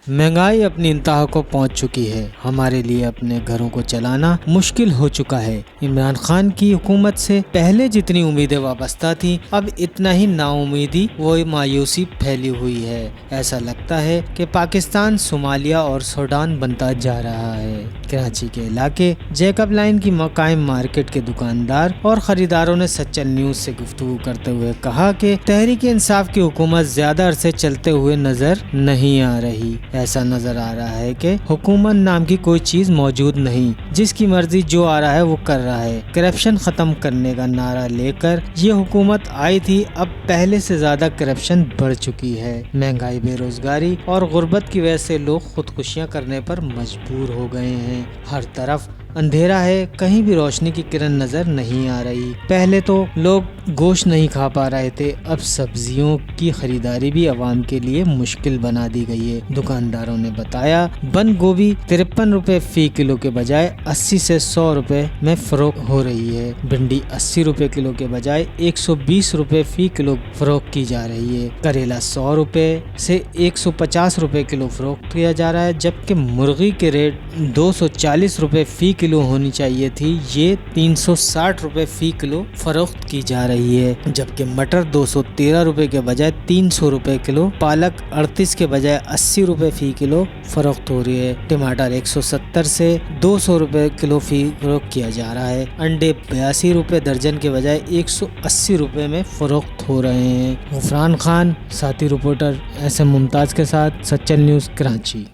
महंगाई अपनी इंतहा को पहुंच चुकी है। हमारे लिए अपने घरों को चलाना मुश्किल हो चुका है। इमरान खान की हुकूमत से पहले जितनी उम्मीदें वाबस्ता थी, अब इतना ही नाउमीदी व मायूसी फैली हुई है। ऐसा लगता है कि पाकिस्तान सोमालिया और सूडान बनता जा रहा है। कराची के इलाके जैकब लाइन की कायम मार्केट के दुकानदार और खरीदारों ने सच्चर न्यूज से गुफ्तगू करते हुए कहा कि तहरीक इंसाफ की हुकूमत ज्यादा अरसे चलते हुए नजर नहीं आ रही। ऐसा नजर आ रहा है कि हुकूमत नाम की कोई चीज मौजूद नहीं, जिसकी मर्जी जो आ रहा है वो कर रहा है। करप्शन खत्म करने का नारा लेकर ये हुकूमत आई थी, अब पहले से ज्यादा करप्शन बढ़ चुकी है। महंगाई, बेरोजगारी और गुर्बत की वजह से लोग खुदकुशियां करने पर मजबूर हो गए हैं। हर तरफ अंधेरा है, कहीं भी रोशनी की किरण नजर नहीं आ रही। पहले तो लोग गोश्त नहीं खा पा रहे थे, अब सब्जियों की खरीदारी भी आवाम के लिए मुश्किल बना दी गई है। दुकानदारों ने बताया बंद गोभी 53 रुपए फी किलो के बजाय 80 से 100 रुपए में फरोख्त हो रही है। भिंडी 80 रुपए किलो के बजाय 120 रुपए फी किलो फरोख्त की जा रही है। करेला 100 रुपए से 150 रुपए किलो फरोख्त किया जा रहा है, जबकि मुर्गी के रेट 240 रुपए फी किलो होनी चाहिए थी, ये 360 रुपए फी किलो फरोख्त की जा रही है। जबकि मटर 213 रुपए के बजाय 300 रुपए किलो, पालक 38 के बजाय 80 रुपए फी किलो फरोख्त हो रही है। टमाटर 170 से 200 रुपए किलो फी फरोख्त किया जा रहा है। अंडे 82 रुपए दर्जन के बजाय 180 रुपए में फरोख्त हो रहे हैं। गफरान खान, साथी रिपोर्टर एस एम मुमताज के साथ, सच्चर न्यूज़, कराची।